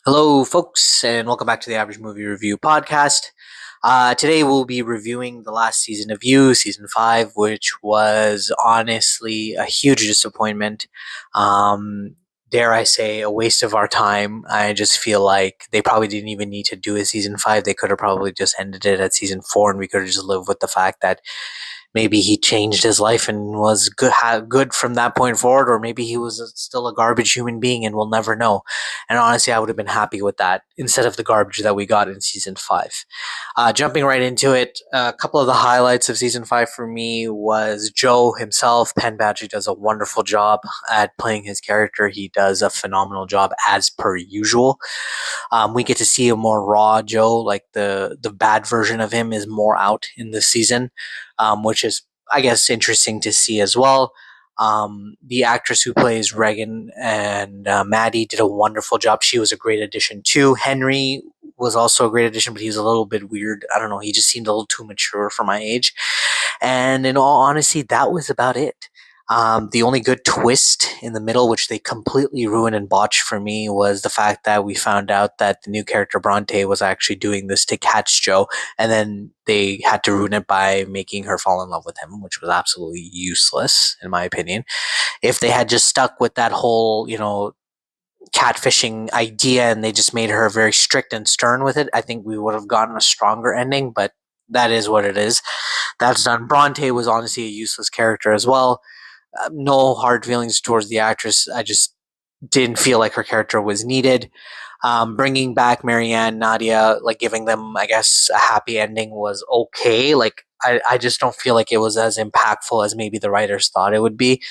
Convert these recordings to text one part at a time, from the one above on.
Hello, folks, and welcome back to the Average Movie Review podcast. Today we'll be reviewing the last season of You, season 5, which was honestly a huge disappointment. Um, dare I say, a waste of our time. I just feel like they probably didn't even need to do a season 5. They could have probably just ended it at season 4, and we could have just lived with the fact that maybe he changed his life and was good from that point forward, or maybe he was still a garbage human being and we'll never know. And honestly, I would have been happy with that instead of the garbage that we got in season 5. Jumping right into it, a couple of the highlights of season 5 for me was Joe himself. Penn Badgley does a wonderful job at playing his character. He does a phenomenal job as per usual. We get to see a more raw Joe, like the bad version of him is more out in this season, which is, I guess, interesting to see as well. The actress who plays Regan and Maddie did a wonderful job. She was a great addition too. Henry was also a great addition, but he was a little bit weird. I don't know. He just seemed a little too mature for my age. And in all honesty, that was about it. The only good twist in the middle, which they completely ruined and botched for me, was the fact that we found out that the new character Bronte was actually doing this to catch Joe, and then they had to ruin it by making her fall in love with him, which was absolutely useless, in my opinion. If they had just stuck with that whole, catfishing idea and they just made her very strict and stern with it, I think we would have gotten a stronger ending, but that is what it is. That's done. Bronte was honestly a useless character as well. No hard feelings towards the actress. I just didn't feel like her character was needed. Bringing back Marianne, Nadia, like giving them, I guess, a happy ending was okay. Like, I just don't feel like it was as impactful as maybe the writers thought it would be.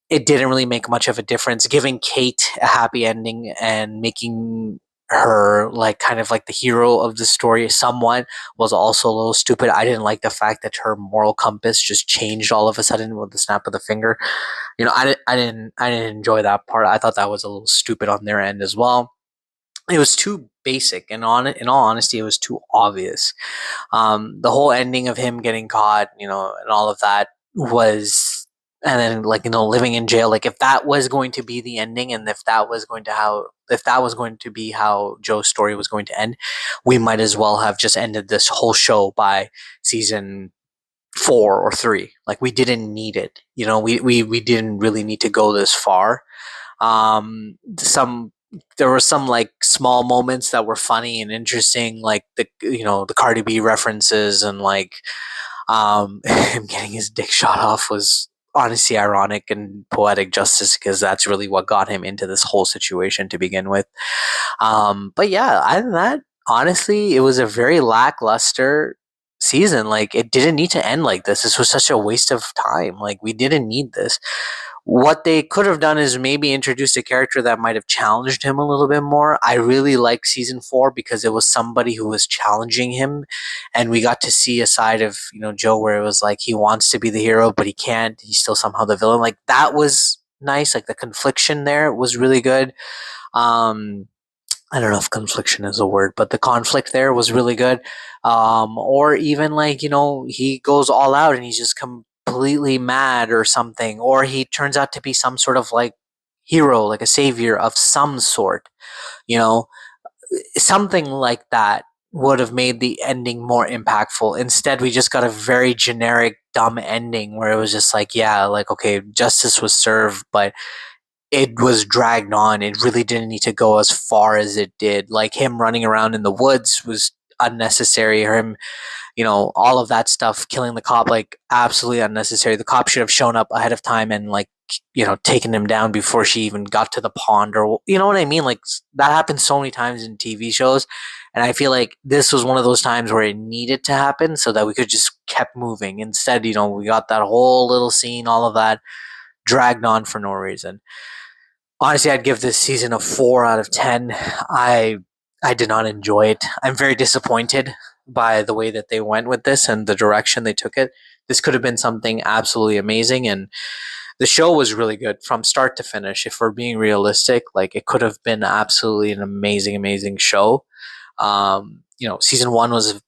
It didn't really make much of a difference. Giving Kate a happy ending and making her like kind of like the hero of the story somewhat was also a little stupid. I didn't like the fact that her moral compass just changed all of a sudden with the snap of the finger. I didn't enjoy that part. I thought that was a little stupid on their end as well. It was too basic, and in all honesty, it was too obvious. The whole ending of him getting caught, and all of that was, and then like living in jail. Like if that was going to be the ending, and if that was going to be how Joe's story was going to end, we might as well have just ended this whole show by season 4 or 3. Like we didn't need it. We didn't really need to go this far. Some There were some like small moments that were funny and interesting, like the Cardi B references and like him getting his dick shot off was honestly ironic and poetic justice because that's really what got him into this whole situation to begin with. But yeah, other than that, honestly, it was a very lackluster season. Like it didn't need to end like this. This was such a waste of time. Like we didn't need this. What they could have done is maybe introduced a character that might have challenged him a little bit more. I really like season 4 because it was somebody who was challenging him, and we got to see a side of Joe where it was like he wants to be the hero but he can't. He's still somehow the villain. Like that was nice. Like the confliction there was really good. Um, I don't know if confliction is a word, but the conflict there was really good. Or even like, he goes all out and he's just completely mad or something, or he turns out to be some sort of like hero, like a savior of some sort, you know, something like that would have made the ending more impactful. Instead, we just got a very generic, dumb ending where it was just like, yeah, like, okay, justice was served, but it was dragged on. It really didn't need to go as far as it did. Like him running around in the woods was unnecessary. Him, all of that stuff, killing the cop, like absolutely unnecessary. The cop should have shown up ahead of time and like, taken him down before she even got to the pond, or you know what I mean? Like that happens so many times in TV shows. And I feel like this was one of those times where it needed to happen so that we could just kept moving. Instead, we got that whole little scene, all of that dragged on for no reason. Honestly, I'd give this season a 4 out of 10. I did not enjoy it. I'm very disappointed by the way that they went with this and the direction they took it. This could have been something absolutely amazing, and the show was really good from start to finish. If we're being realistic, like it could have been absolutely an amazing, amazing show. Season 1 was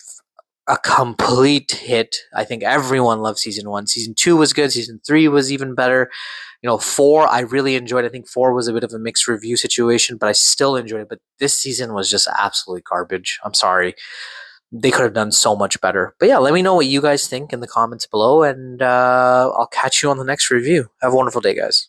a complete hit. I think everyone loved season 1. Season 2 was good. Season 3 was even better. Four, I really enjoyed. I think four was a bit of a mixed review situation, but I still enjoyed it. But this season was just absolutely garbage. I'm sorry. They could have done so much better. But yeah, let me know what you guys think in the comments below, and I'll catch you on the next review. Have a wonderful day, guys.